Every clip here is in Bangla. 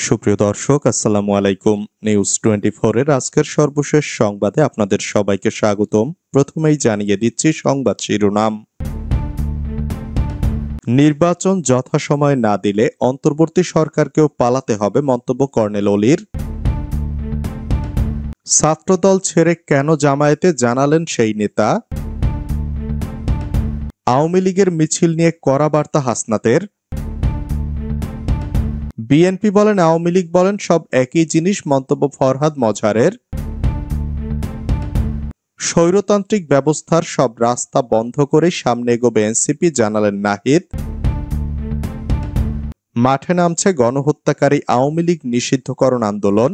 সুপ্রিয় দর্শক, আসসালামু আলাইকুম। নিউজ 24 এর আজকের সর্বশেষ সংবাদে আপনাদের সবাইকে স্বাগতম। প্রথমেই জানিয়ে দিচ্ছি সংবাদ শিরোনাম। নির্বাচন যথাসময়ে না দিলে অন্তর্বর্তী সরকারকেও পালাতে হবে মন্তব্য কর্নেল অলির। ছাত্রদল ছেড়ে কেন জামায়াতে জানালেন সেই নেতা। আওয়ামী লীগের মিছিল নিয়ে কড়া বার্তা হাসনাতের। বিএনপি বলেন, আওয়ামী লীগ বলেন, সব একই জিনিস মন্তব্য ফরহাদ মজহারের। স্বৈরতান্ত্রিক ব্যবস্থার সব রাস্তা বন্ধ করে সামনে এগোবে এনসিপি জানালেন নাহিদ। মাঠে নামছে গণহত্যাকারী আওয়ামী লীগ নিষিদ্ধকরণ আন্দোলন।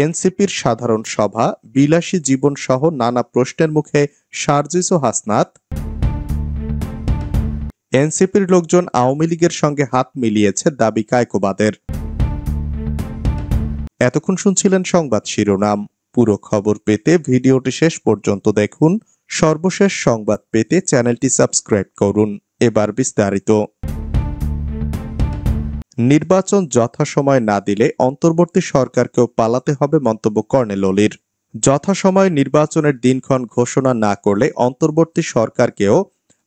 এনসিপির সাধারণ সভা, বিলাসী জীবন সহ নানা প্রশ্নের মুখে সার্জিস ও হাসনাত। এনসিপির লোকজন আওয়ামী লীগের সঙ্গে হাত মিলিয়েছে দাবি কায়কোবাদের। এতক্ষণ শুনছিলেন সংবাদ শিরোনাম। পুরো খবর পেতে ভিডিওটি শেষ পর্যন্ত দেখুন। সর্বশেষ সংবাদ পেতে চ্যানেলটি সাবস্ক্রাইব করুন। এবার বিস্তারিত। নির্বাচন যথাসময় না দিলে অন্তর্বর্তী সরকারকেও পালাতে হবে মন্তব্য কর্নেল অলির। যথাসময়ে নির্বাচনের দিনক্ষণ ঘোষণা না করলে অন্তর্বর্তী সরকারকেও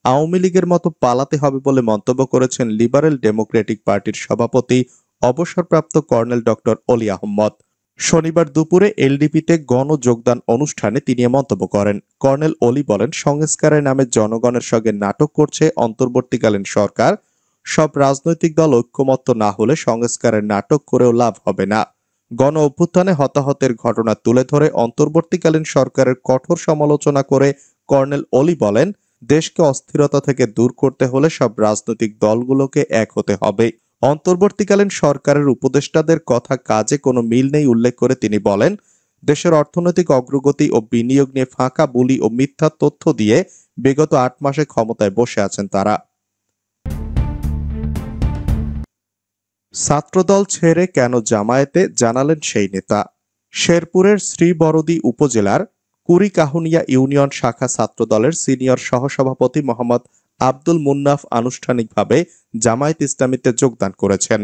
আওয়ামী লীগের মতো পালাতে হবে বলে মন্তব্য করেছেন লিবারেল ডেমোক্রেটিক পার্টির সভাপতি অবসরপ্রাপ্ত কর্নেল ডক্টর অলি আহম্মদ। শনিবার দুপুরে এলডিপিতে গণযোগদান অনুষ্ঠানে তিনি এ মন্তব্য করেন। কর্নেল অলি বলেন, সংস্কারের নামে জনগণের সঙ্গে নাটক করছে অন্তর্বর্তীকালীন সরকার। সব রাজনৈতিক দল ঐক্যমত্য না হলে সংস্কারের নাটক করেও লাভ হবে না। গণ অভ্যুত্থানে হতাহতের ঘটনা তুলে ধরে অন্তর্বর্তীকালীন সরকারের কঠোর সমালোচনা করে কর্নেল অলি বলেন, দেশকে অস্থিরতা থেকে দূর করতে হলে সব রাজনৈতিক দলগুলোকে এক হতে হবে। অন্তর্বর্তীকালীন সরকারের উপদেষ্টাদের কথা কাজে কোনো মিল নেই উল্লেখ করে তিনি বলেন, দেশের অর্থনৈতিক অগ্রগতি ও বিনিয়োগ নিয়ে ফাঁকা বুলি ও মিথ্যা তথ্য দিয়ে বিগত 8 মাসে ক্ষমতায় বসে আছেন তারা। ছাত্রদল ছেড়ে কেন জামায়াতে জানালেন সেই নেতা। শেরপুরের শ্রীবরদী উপজেলার কুড়িকাহুনিয়া ইউনিয়ন শাখা ছাত্রদলের সিনিয়র সহসভাপতি মোহাম্মদ আব্দুল মুন্নাফ আনুষ্ঠানিকভাবে জামায়াত ইসলামীতে যোগদান করেছেন।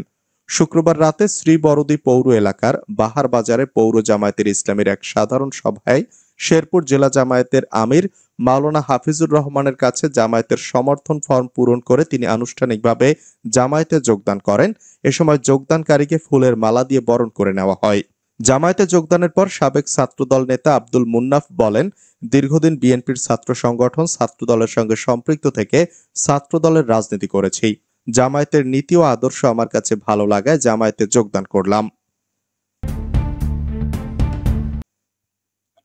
শুক্রবার রাতে শ্রীবরদী পৌর এলাকার বাহার বাজারে পৌর জামায়াতের ইসলামীর এক সাধারণ সভায় শেরপুর জেলা জামায়াতের আমির মাওলানা হাফিজুর রহমানের কাছে জামায়াতের সমর্থন ফর্ম পূরণ করে তিনি আনুষ্ঠানিকভাবে জামায়াতে যোগদান করেন। এ সময় যোগদানকারীকে ফুলের মালা দিয়ে বরণ করে নেওয়া হয়। জামায়াতে যোগদানের পর সাবেক ছাত্রদল নেতা আব্দুল মুন্নাফ বলেন, দীর্ঘদিন বিএনপির ছাত্র সংগঠন ছাত্রদলের সঙ্গে সম্পৃক্ত থেকে ছাত্রদলের রাজনীতি করেছি। জামায়াতের নীতি ও আদর্শ আমার কাছে ভালো লাগায় জামায়াতে যোগদান করলাম।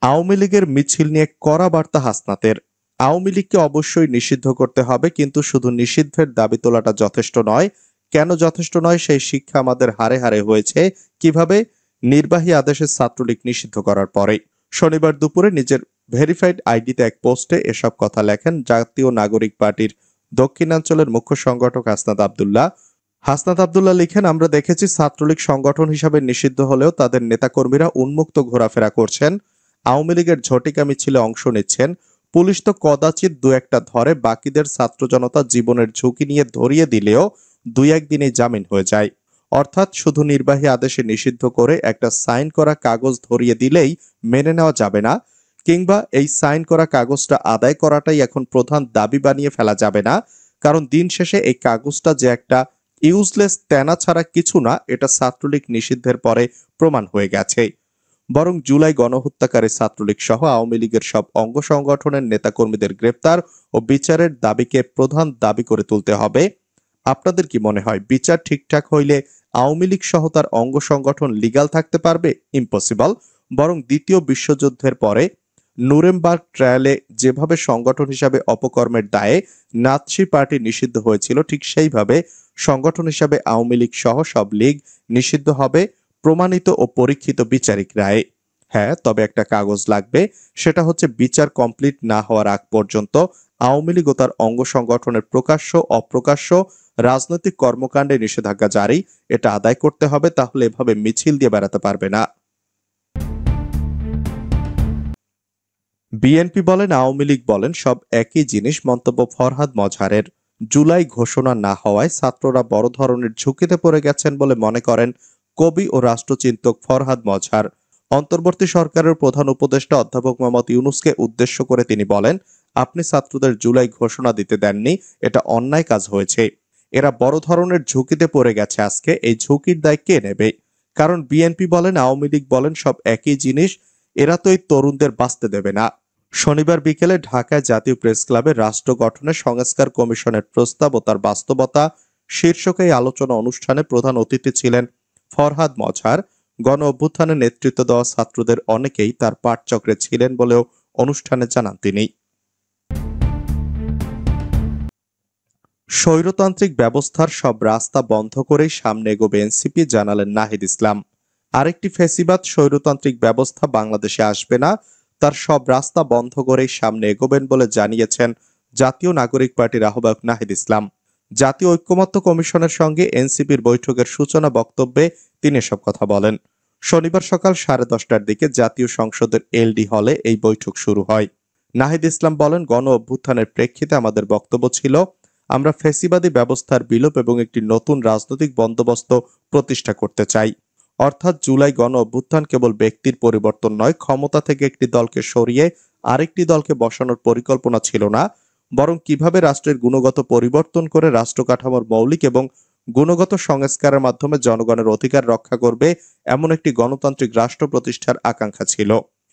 আওয়ামী লীগের মিছিল নিয়ে কড়া বার্তা হাসনাতের। আওয়ামী লীগকে অবশ্যই নিষিদ্ধ করতে হবে, কিন্তু শুধু নিষিদ্ধের দাবি তোলাটা যথেষ্ট নয়। কেন যথেষ্ট নয় সেই শিক্ষা আমাদের হারে হারে হয়েছে। কিভাবে? নির্বাহী আদেশে ছাত্রলীগ নিষিদ্ধ করার পরে। শনিবার দুপুরে নিজের ভেরিফাইড আইডিতে এক পোস্টে এসব কথা লেখেন জাতীয় নাগরিক পার্টির দক্ষিণাঞ্চলের মুখ্য সংগঠক হাসনাত আব্দুল্লাহ। হাসনাত আব্দুল্লাহ লিখেন, আমরা দেখেছি ছাত্রলীগ সংগঠন হিসাবে নিষিদ্ধ হলেও তাদের নেতাকর্মীরা উন্মুক্ত ঘোরাফেরা করছেন, আওয়ামী লীগের ঝটিকা মিছিলে অংশ নিচ্ছেন। পুলিশ তো কদাচিৎ দু একটা ধরে, বাকিদের ছাত্র জনতা জীবনের ঝুঁকি নিয়ে ধরিয়ে দিলেও 2-1 দিনে জামিন হয়ে যায়। অর্থাৎ শুধু নির্বাহী আদেশে নিষিদ্ধ করে একটা সাইন করা কাগজ ধরিয়ে দিলেই মেনে নেওয়া যাবে না, কিংবা এই সাইন করা কাগজটা আদায় করাটাই এখন প্রধান দাবি বানিয়ে ফেলা যাবে না। কারণ দিন শেষে এই কাগজটা যে একটা ইউজলেস তেনা ছাড়া কিছু না, এটা ছাত্রলীগ নিষিদ্ধের পরে প্রমাণ হয়ে গেছে। বরং জুলাই গণহত্যাকারী ছাত্রলীগ সহ আওয়ামী লীগের সব অঙ্গ সংগঠনের নেতাকর্মীদের গ্রেপ্তার ও বিচারের দাবিকে প্রধান দাবি করে তুলতে হবে। আপনাদের কি মনে হয়, বিচার ঠিকঠাক হইলে আওয়ামী লীগ সহ তার অঙ্গ সংগঠন লিগ্যাল থাকতে পারবে? ইম্পসিবল। বরং দ্বিতীয় বিশ্বযুদ্ধের পরে নুরেমবার্গ ট্রায়ালে যেভাবে সংগঠন হিসাবে অপকর্মের দায়ে নাৎসি পার্টি নিষিদ্ধ হয়েছিল, ঠিক সেইভাবে সংগঠন হিসাবে আওয়ামী লীগ সহ সব লীগ নিষিদ্ধ হবে প্রমাণিত ও পরীক্ষিত বিচারিক রায়ে। হ্যাঁ, তবে একটা কাগজ লাগবে, সেটা হচ্ছে বিচার কমপ্লিট না হওয়ার আগ পর্যন্ত আওয়ামী লীগ ও তার অঙ্গ সংগঠনের প্রকাশ্য অপ্রকাশ্য রাজনৈতিক কর্মকাণ্ডে নিষেধাজ্ঞা জারি, এটা আদায় করতে হবে। তাহলে এভাবে মিছিল দিয়ে বেড়াতে পারবে না। বিএনপি বলেন, আওয়ামী লীগ বলেন, সব একই জিনিস মন্তব্য ফরহাদ মজহারের। জুলাই ঘোষণা না হওয়ায় ছাত্ররা বড় ধরনের ঝুঁকিতে পড়ে গেছেন বলে মনে করেন কবি ও রাষ্ট্রচিন্তক ফরহাদ মজহার। অন্তর্বর্তী সরকারের প্রধান উপদেষ্টা অধ্যাপক মোহাম্মদ ইউনূসকে উদ্দেশ্য করে তিনি বলেন, আপনি ছাত্রদের জুলাই ঘোষণা দিতে দেননি, এটা অন্যায় কাজ হয়েছে। এরা বড় ধরনের ঝুঁকিতে পড়ে গেছে, আজকে এই ঝুঁকির দায় কে নেবে? কারণ বিএনপি বলেন, আওয়ামী লীগ বলেন, সব একই জিনিস। এরা তো এই তরুণদের বাঁচতে দেবে না। শনিবার বিকেলে ঢাকায় জাতীয় প্রেস ক্লাবে রাষ্ট্র গঠনে সংস্কার কমিশনের প্রস্তাব ও তার বাস্তবতা শীর্ষক এই আলোচনা অনুষ্ঠানে প্রধান অতিথি ছিলেন ফরহাদ মজহার। গণ অভ্যুত্থানে নেতৃত্ব দেওয়া ছাত্রদের অনেকেই তার পাঠচক্রে ছিলেন বলেও অনুষ্ঠানে জানান তিনি। স্বৈরতান্ত্রিক ব্যবস্থার সব রাস্তা বন্ধ করেই সামনে এগোবে এনসিপি, জানালেন নাহিদ ইসলাম। আরেকটি ফ্যাসিবাদ স্বৈরতান্ত্রিক ব্যবস্থা বাংলাদেশে আসবে না, তার সব রাস্তা বন্ধ করেই সামনে এগোবেন বলে জানিয়েছেন জাতীয় নাগরিক পার্টির আহ্বায়ক নাহিদ ইসলাম। জাতীয় ঐক্যমত্য কমিশনের সঙ্গে এনসিপির বৈঠকের সূচনা বক্তব্যে তিনি এসব কথা বলেন। শনিবার সকাল 10:30টার দিকে জাতীয় সংসদের এলডি হলে এই বৈঠক শুরু হয়। নাহিদ ইসলাম বলেন, গণ অভ্যুত্থানের প্রেক্ষিতে আমাদের বক্তব্য ছিল, আমরা ফ্যাসিবাদী ব্যবস্থার বিলোপ এবং একটি নতুন রাজনৈতিক বন্দোবস্ত প্রতিষ্ঠা করতে চাই। অর্থাৎ জুলাই গণ অভ্যুত্থান কেবল ব্যক্তির পরিবর্তন নয়, ক্ষমতা থেকে একটি দলকে সরিয়ে আরেকটি দলকে বসানোর পরিকল্পনা ছিল না, বরং কিভাবে রাষ্ট্রের গুণগত পরিবর্তন করে রাষ্ট্র কাঠামোর মৌলিক এবং গুণগত সংস্কারের মাধ্যমে জনগণের অধিকার রক্ষা করবে এমন একটি গণতান্ত্রিক রাষ্ট্র প্রতিষ্ঠার আকাঙ্ক্ষা ছিল।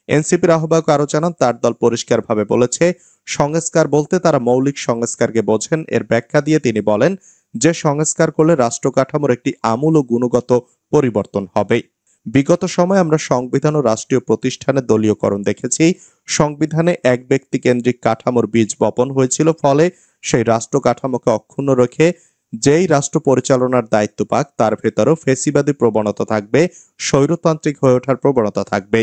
এনসিপির আহ্বায়ক আরো জানান, তার দল পরিষ্কারভাবে বলেছে, সংস্কার বলতে তারা মৌলিক সংস্কারকে বোঝেন। এর ব্যাখ্যা দিয়ে তিনি বলেন, যে সংস্কার করলে রাষ্ট্র কাঠামোর একটি আমূল ও গুণগত পরিবর্তন হবে। বিগত সময়ে আমরা সংবিধান ও রাষ্ট্রীয় প্রতিষ্ঠানের দলীয়করণ দেখেছি। সংবিধানে এক ব্যক্তি কেন্দ্রিক কাঠামোর বীজ বপন হয়েছিল, ফলে সেই রাষ্ট্র কাঠামোকে অক্ষুণ্ণ রেখে যেই রাষ্ট্র পরিচালনার দায়িত্ব পাক তার ভেতরেও ফ্যাসিবাদী প্রবণতা থাকবে, স্বৈরতান্ত্রিক হয়ে ওঠার প্রবণতা থাকবে।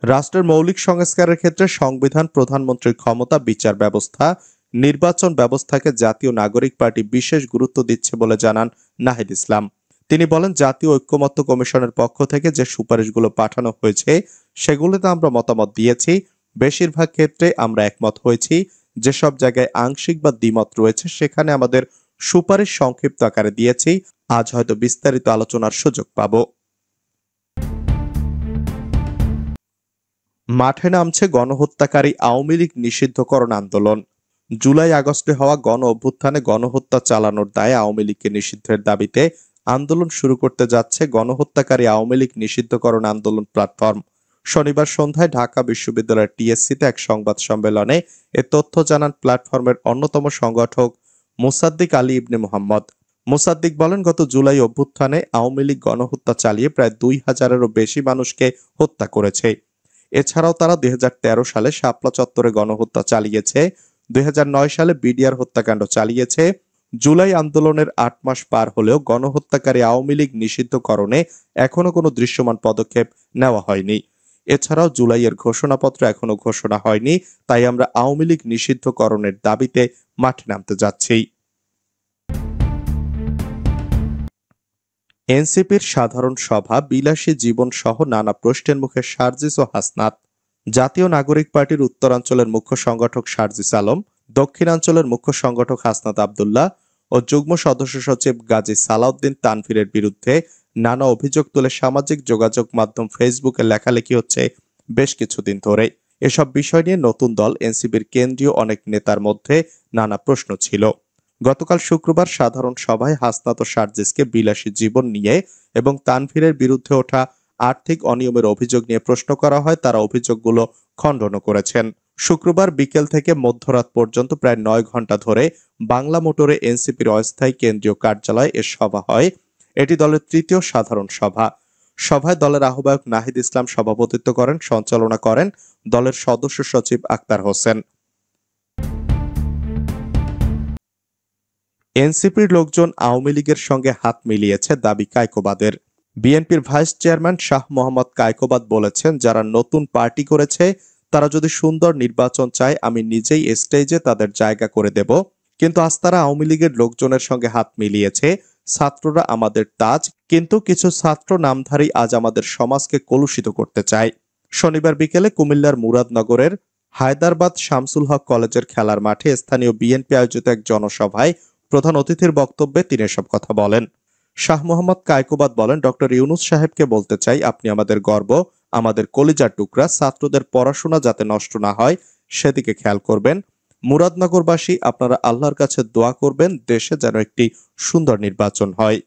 রাষ্ট্রের মৌলিক সংস্কারের ক্ষেত্রে সংবিধান, প্রধানমন্ত্রীর ক্ষমতা, বিচার ব্যবস্থা, নির্বাচন ব্যবস্থাকে জাতীয় নাগরিক পার্টি বিশেষ গুরুত্ব দিচ্ছে বলে জানান নাহিদ ইসলাম। তিনি বলেন, জাতীয় ঐক্যমত্য কমিশনের পক্ষ থেকে যে সুপারিশগুলো পাঠানো হয়েছে সেগুলোতে আমরা মতামত দিয়েছি। বেশিরভাগ ক্ষেত্রে আমরা একমত হয়েছি। যেসব জায়গায় আংশিক বা দ্বিমত রয়েছে সেখানে আমাদের সুপারিশ সংক্ষিপ্ত আকারে দিয়েছি। আজ হয়তো বিস্তারিত আলোচনার সুযোগ পাব। মাঠে নামছে গণহত্যাকারী আওয়ামী লীগ নিষিদ্ধকরণ আন্দোলন। জুলাই আগস্টে হওয়া গণ অভ্যুত্থানে গণহত্যা চালানোর দায়ে আওয়ামী লীগকে নিষিদ্ধের দাবিতে আন্দোলন শুরু করতে যাচ্ছে গণহত্যাকারী আওয়ামী লীগ নিষিদ্ধকরণ আন্দোলন প্ল্যাটফর্ম। শনিবার সন্ধ্যায় ঢাকা বিশ্ববিদ্যালয়ের টিএসসিতে এক সংবাদ সম্মেলনে এ তথ্য জানান প্ল্যাটফর্মের অন্যতম সংগঠক মোসাদ্দিক আলী ইবনে মোহাম্মদ। মোসাদ্দিক বলেন, গত জুলাই অভ্যুত্থানে আওয়ামী লীগ গণহত্যা চালিয়ে প্রায় 2000-এরও বেশি মানুষকে হত্যা করেছে। এছাড়াও তারা 2013 সালে শাপলা চত্বরে গণহত্যা চালিয়েছে, 2009 সালে বিডিআর হত্যাকাণ্ড চালিয়েছে। জুলাই আন্দোলনের 8 মাস পার হলেও গণহত্যাকারী আওয়ামী লীগ নিষিদ্ধকরণে এখনো কোনো দৃশ্যমান পদক্ষেপ নেওয়া হয়নি। এছাড়াও জুলাইয়ের ঘোষণাপত্র এখনো ঘোষণা হয়নি, তাই আমরা আওয়ামী লীগ নিষিদ্ধকরণের দাবিতে মাঠে নামতে যাচ্ছি। এনসিপির সাধারণ সভা, বিলাসী জীবন সহ নানা প্রশ্নের মুখে সার্জিস ও হাসনাত। জাতীয় নাগরিক পার্টির উত্তরাঞ্চলের মুখ্য সংগঠক সার্জিস আলম, দক্ষিণাঞ্চলের মুখ্য সংগঠক হাসনাত আব্দুল্লাহ ও যুগ্ম সদস্য সচিব গাজী সালাউদ্দিন তানভীরের বিরুদ্ধে নানা অভিযোগ তুলে সামাজিক যোগাযোগ মাধ্যম ফেসবুকে লেখালেখি হচ্ছে বেশ কিছুদিন ধরে। এসব বিষয় নিয়ে নতুন দল এনসিপির কেন্দ্রীয় অনেক নেতার মধ্যে নানা প্রশ্ন ছিল। গতকাল শুক্রবার সাধারণ সভায় হাসনাত ও সার্জিসকে বিলাসী জীবন নিয়ে এবং তানভীরের বিরুদ্ধে ওঠা আর্থিক অনিয়মের অভিযোগ নিয়ে প্রশ্ন করা হয়। তারা অভিযোগগুলো খণ্ডন করেছেন। শুক্রবার বিকেল থেকে মধ্যরাত পর্যন্ত প্রায় 9 ঘন্টা ধরে বাংলা মোটরে এনসিপির অস্থায়ী কেন্দ্রীয় কার্যালয়ে এ সভা হয়। এটি দলের তৃতীয় সাধারণ সভা। সভায় দলের আহ্বায়ক নাহিদ ইসলাম সভাপতিত্ব করেন, সঞ্চালনা করেন দলের সদস্য সচিব আক্তার হোসেন। এনসিপির লোকজন আওয়ামী লীগের সঙ্গে হাত মিলিয়েছে দাবি কায়কোবাদের। বিএনপির ভাইস চেয়ারম্যান শাহ মোহাম্মদ কায়কোবাদ বলেছেন, যারা নতুন পার্টি করেছে তারা যদি সুন্দর নির্বাচন চায় আমি নিজেই স্টেজে তাদের জায়গা করে দেব, কিন্তু আজ তারা আওয়ামী লীগের লোকজনের সঙ্গে হাত মিলিয়েছে। ছাত্ররা আমাদের তাজ, কিন্তু কিছু ছাত্র নামধারী আজ আমাদের সমাজকে কলুষিত করতে চায়। শনিবার বিকেলে কুমিল্লার মুরাদনগরের হায়দারাবাদ শামসুল হক কলেজের খেলার মাঠে স্থানীয় বিএনপি আয়োজিত এক জনসভায় প্রধান অতিথির বক্তব্যে তিনি এসব কথা বলেন। শাহ মোহাম্মদ কায়কোবাদ বলেন, ডক্টর ইউনূস সাহেবকে বলতে চাই, আপনি আমাদের গর্ব, আমাদের কলিজার টুকরা। ছাত্রদের পড়াশোনা যাতে নষ্ট না হয় সেদিকে খেয়াল করবেন। মুরাদনগরবাসী, আপনারা আল্লাহর কাছে দোয়া করবেন দেশে যেন একটি সুন্দর নির্বাচন হয়।